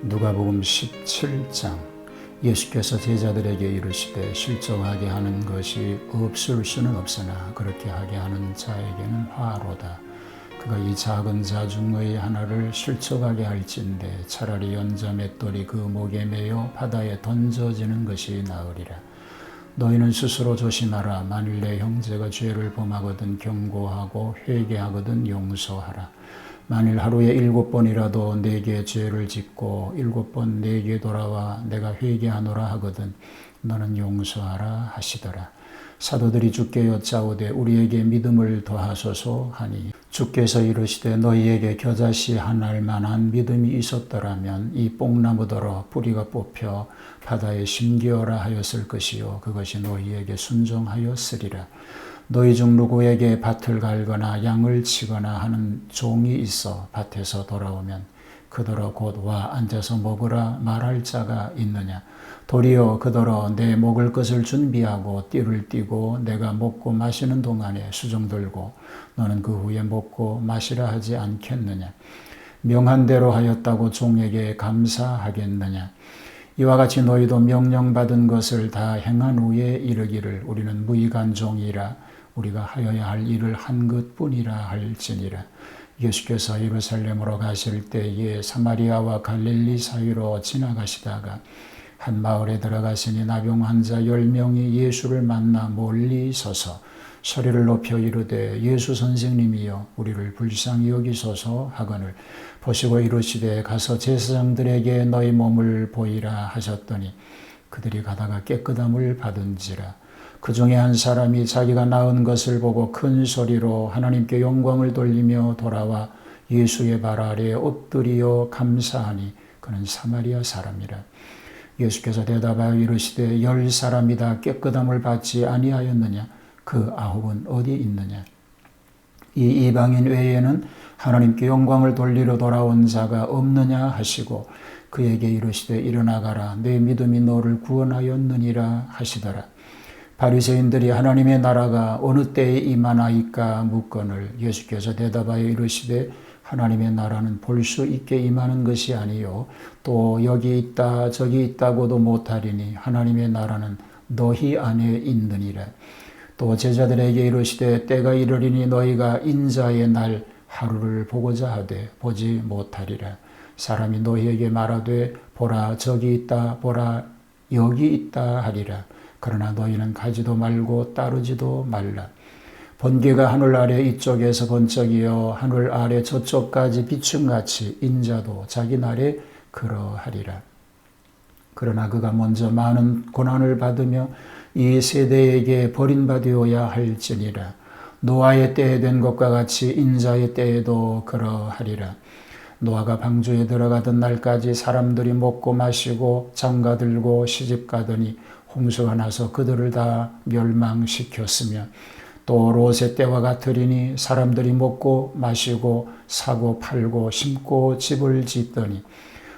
누가복음 17장. 예수께서 제자들에게 이르시되 실족하게 하는 것이 없을 수는 없으나 그렇게 하게 하는 자에게는 화로다. 그가 이 작은 자 중의 하나를 실족하게 할진대 차라리 연자 맷돌이 그 목에 매여 바다에 던져지는 것이 나으리라. 너희는 스스로 조심하라. 만일 내 형제가 죄를 범하거든 경고하고 회개하거든 용서하라. 만일 하루에 7번이라도 내게 죄를 짓고 7번 내게 돌아와 내가 회개하노라 하거든 너는 용서하라 하시더라. 사도들이 주께 여짜오되 우리에게 믿음을 더하소서 하니 주께서 이르시되 너희에게 겨자씨 한 알만한 믿음이 있었더라면 이 뽕나무더러 뿌리가 뽑혀 바다에 심기어라 하였을 것이요 그것이 너희에게 순종하였으리라. 너희 중 누구에게 밭을 갈거나 양을 치거나 하는 종이 있어 밭에서 돌아오면 그더러 곧 와 앉아서 먹으라 말할 자가 있느냐. 도리어 그더러 내 먹을 것을 준비하고 띠를 띠고 내가 먹고 마시는 동안에 수종 들고 너는 그 후에 먹고 마시라 하지 않겠느냐. 명한 대로 하였다고 종에게 감사하겠느냐. 이와 같이 너희도 명령받은 것을 다 행한 후에 이르기를 우리는 무익한 종이라 우리가 하여야 할 일을 한 것뿐이라 할지니라. 예수께서 예루살렘으로 가실 때에 사마리아와 갈릴리 사이로 지나가시다가 한 마을에 들어가시니 나병 환자 10명이 예수를 만나 멀리 서서 소리를 높여 이르되 예수 선생님이여 우리를 불쌍히 여기소서 하거늘 보시고 이르시되 가서 제사장들에게 너희 몸을 보이라 하셨더니 그들이 가다가 깨끗함을 받은지라. 그 중에 한 사람이 자기가 나은 것을 보고 큰 소리로 하나님께 영광을 돌리며 돌아와 예수의 발 아래에 엎드리어 감사하니 그는 사마리아 사람이라. 예수께서 대답하여 이르시되 10사람이 다 깨끗함을 받지 아니하였느냐. 그 9은 어디 있느냐. 이 이방인 외에는 하나님께 영광을 돌리러 돌아온 자가 없느냐 하시고 그에게 이르시되 일어나가라 내 믿음이 너를 구원하였느니라 하시더라. 바리새인들이 하나님의 나라가 어느 때에 임하나이까 묻거늘 예수께서 대답하여 이르시되 하나님의 나라는 볼 수 있게 임하는 것이 아니요 또 여기 있다 저기 있다고도 못하리니 하나님의 나라는 너희 안에 있느니라. 또 제자들에게 이르시되 때가 이르리니 너희가 인자의 날 하루를 보고자 하되 보지 못하리라. 사람이 너희에게 말하되 보라 저기 있다 보라 여기 있다 하리라. 그러나 너희는 가지도 말고 따르지도 말라. 번개가 하늘 아래 이쪽에서 번쩍이어 하늘 아래 저쪽까지 비춤같이 인자도 자기 날에 그러하리라. 그러나 그가 먼저 많은 고난을 받으며 이 세대에게 버림받으어야 할지니라. 노아의 때에 된 것과 같이 인자의 때에도 그러하리라. 노아가 방주에 들어가던 날까지 사람들이 먹고 마시고 장가들고 시집가더니 홍수가 나서 그들을 다 멸망시켰으며 또 롯의 때와 같으리니 사람들이 먹고 마시고 사고 팔고 심고 집을 짓더니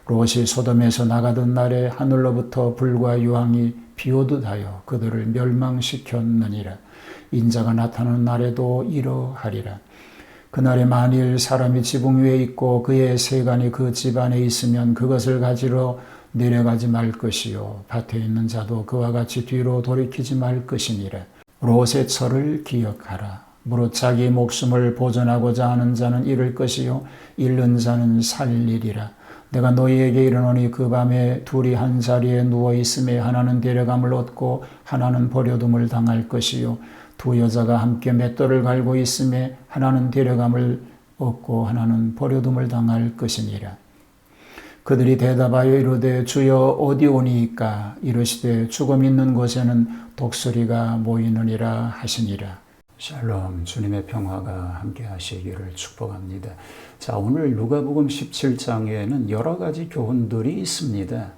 롯이 소돔에서 나가던 날에 하늘로부터 불과 유황이 비오듯 하여 그들을 멸망시켰느니라. 인자가 나타나는 날에도 이러하리라. 그날에 만일 사람이 지붕 위에 있고 그의 세간이 그 집 안에 있으면 그것을 가지러 내려가지 말 것이요 밭에 있는 자도 그와 같이 뒤로 돌이키지 말 것이니라. 롯의 철을 기억하라. 무릇 자기 목숨을 보존하고자 하는 자는 잃을 것이요 잃는 자는 살리리라. 내가 너희에게 이르노니 그 밤에 둘이 한 자리에 누워 있음에 하나는 데려감을 얻고 하나는 버려둠을 당할 것이요 두 여자가 함께 맷돌을 갈고 있음에 하나는 데려감을 얻고 하나는 버려둠을 당할 것이니라. 그들이 대답하여 이르되 주여 어디 오니이까. 이르시되 죽음 있는 곳에는 독수리가 모이느니라 하시니라. 샬롬. 주님의 평화가 함께 하시기를 축복합니다. 자, 오늘 누가복음 17장에는 여러 가지 교훈들이 있습니다.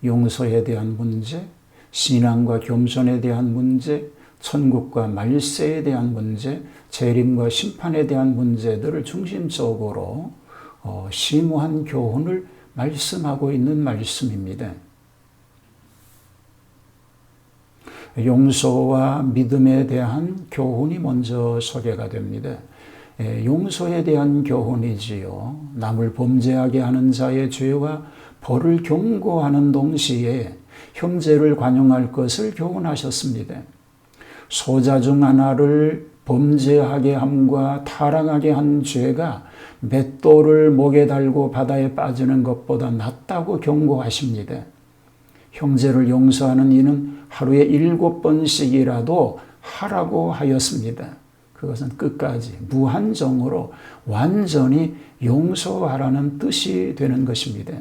용서에 대한 문제, 신앙과 겸손에 대한 문제, 천국과 말세에 대한 문제, 재림과 심판에 대한 문제들을 중심적으로 심오한 교훈을 말씀하고 있는 말씀입니다. 용서와 믿음에 대한 교훈이 먼저 소개가 됩니다. 용서에 대한 교훈이지요. 남을 범죄하게 하는 자의 죄와 벌을 경고하는 동시에 형제를 관용할 것을 교훈하셨습니다. 소자 중 하나를 범죄하게 함과 타락하게 한 죄가 맷돌을 목에 달고 바다에 빠지는 것보다 낫다고 경고하십니다. 형제를 용서하는 이는 하루에 7번씩이라도 하라고 하였습니다. 그것은 끝까지 무한정으로 완전히 용서하라는 뜻이 되는 것입니다.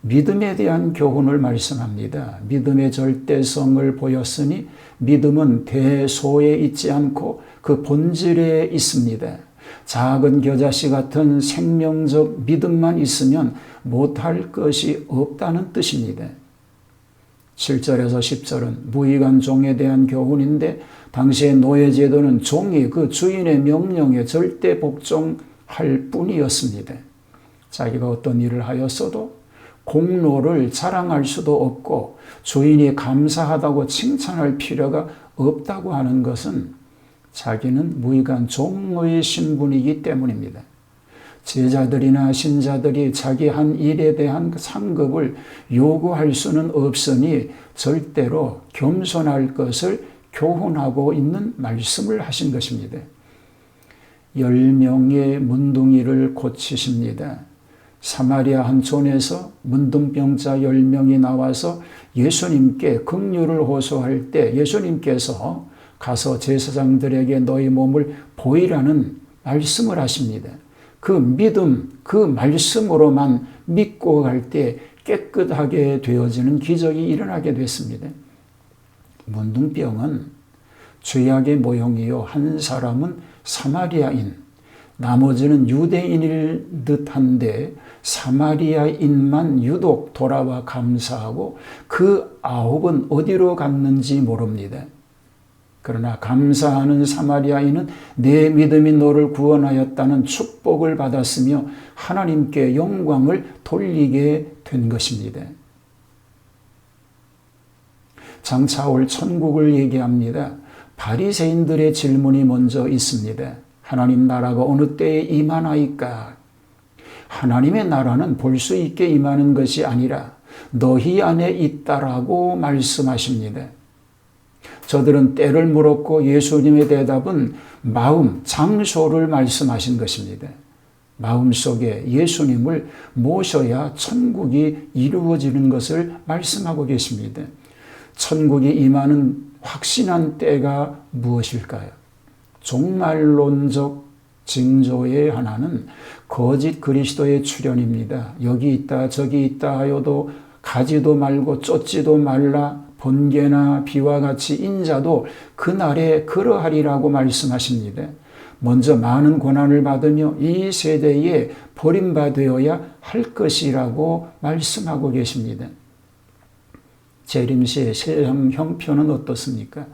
믿음에 대한 교훈을 말씀합니다. 믿음의 절대성을 보였으니 믿음은 대소에 있지 않고 그 본질에 있습니다. 작은 겨자씨 같은 생명적 믿음만 있으면 못할 것이 없다는 뜻입니다. 7절에서 10절은 무익한 종에 대한 교훈인데 당시의 노예제도는 종이 그 주인의 명령에 절대 복종할 뿐이었습니다. 자기가 어떤 일을 하였어도 공로를 자랑할 수도 없고 주인이 감사하다고 칭찬할 필요가 없다고 하는 것은 자기는 무익한 종의 신분이기 때문입니다. 제자들이나 신자들이 자기 한 일에 대한 상급을 요구할 수는 없으니 절대로 겸손할 것을 교훈하고 있는 말씀을 하신 것입니다. 10명의 문둥이를 고치십니다. 사마리아 한 촌에서 문둥병자 10명이 나와서 예수님께 긍휼을 호소할 때 예수님께서 가서 제사장들에게 너희 몸을 보이라는 말씀을 하십니다. 그 믿음, 그 말씀으로만 믿고 갈 때 깨끗하게 되어지는 기적이 일어나게 됐습니다. 문둥병은 죄악의 모형이요 한 사람은 사마리아인, 나머지는 유대인일 듯한데 사마리아인만 유독 돌아와 감사하고 그 9은 어디로 갔는지 모릅니다. 그러나 감사하는 사마리아인은 내 믿음이 너를 구원하였다는 축복을 받았으며 하나님께 영광을 돌리게 된 것입니다. 장차 올 천국을 얘기합니다. 바리새인들의 질문이 먼저 있습니다. 하나님 나라가 어느 때에 임하나이까? 하나님의 나라는 볼 수 있게 임하는 것이 아니라 너희 안에 있다라고 말씀하십니다. 저들은 때를 물었고 예수님의 대답은 마음, 장소를 말씀하신 것입니다. 마음속에 예수님을 모셔야 천국이 이루어지는 것을 말씀하고 계십니다. 천국이 임하는 확신한 때가 무엇일까요? 종말론적 징조의 하나는 거짓 그리스도의 출현입니다. 여기 있다 저기 있다 하여도 가지도 말고 쫓지도 말라. 번개나 비와 같이 인자도 그날에 그러하리라고 말씀하십니다. 먼저 많은 고난을 받으며 이 세대에 버림받아야 할 것이라고 말씀하고 계십니다. 재림시의 세상 형편은 어떻습니까?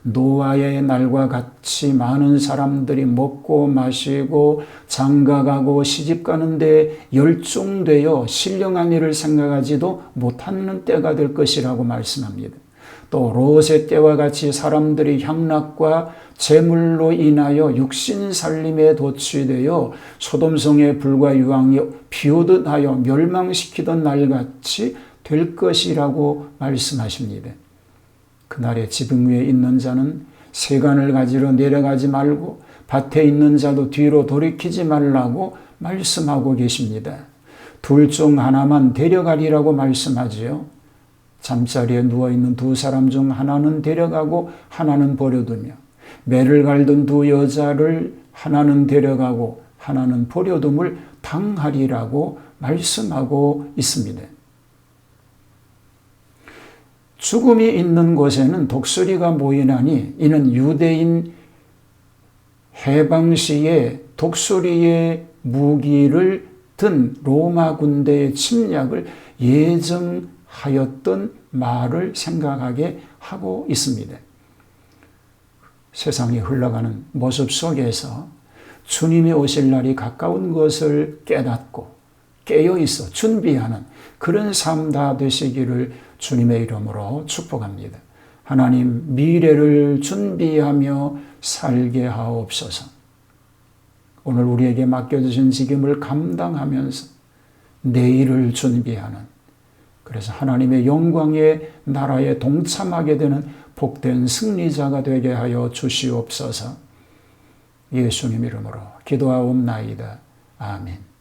노아의 날과 같이 많은 사람들이 먹고 마시고 장가가고 시집가는데 열중되어 신령한 일을 생각하지도 못하는 때가 될 것이라고 말씀합니다. 또 롯의 때와 같이 사람들이 향락과 재물로 인하여 육신살림에 도취되어 소돔성의 불과 유황이 비오듯 하여 멸망시키던 날같이 될 것이라고 말씀하십니다. 그날에 지붕 위에 있는 자는 세간을 가지러 내려가지 말고 밭에 있는 자도 뒤로 돌이키지 말라고 말씀하고 계십니다. 둘 중 하나만 데려가리라고 말씀하지요. 잠자리에 누워있는 두 사람 중 하나는 데려가고 하나는 버려두며 매를 갈던 두 여자를 하나는 데려가고 하나는 버려둠을 당하리라고 말씀하고 있습니다. 죽음이 있는 곳에는 독수리가 모이나니 이는 유대인 해방 시에 독수리의 무기를 든 로마 군대의 침략을 예정하였던 말을 생각하게 하고 있습니다. 세상이 흘러가는 모습 속에서 주님이 오실 날이 가까운 것을 깨닫고 깨어있어 준비하는 그런 삶 다 되시기를 주님의 이름으로 축복합니다. 하나님 미래를 준비하며 살게 하옵소서. 오늘 우리에게 맡겨주신 직임을 감당하면서 내일을 준비하는, 그래서 하나님의 영광의 나라에 동참하게 되는 복된 승리자가 되게 하여 주시옵소서. 예수님 이름으로 기도하옵나이다. 아멘.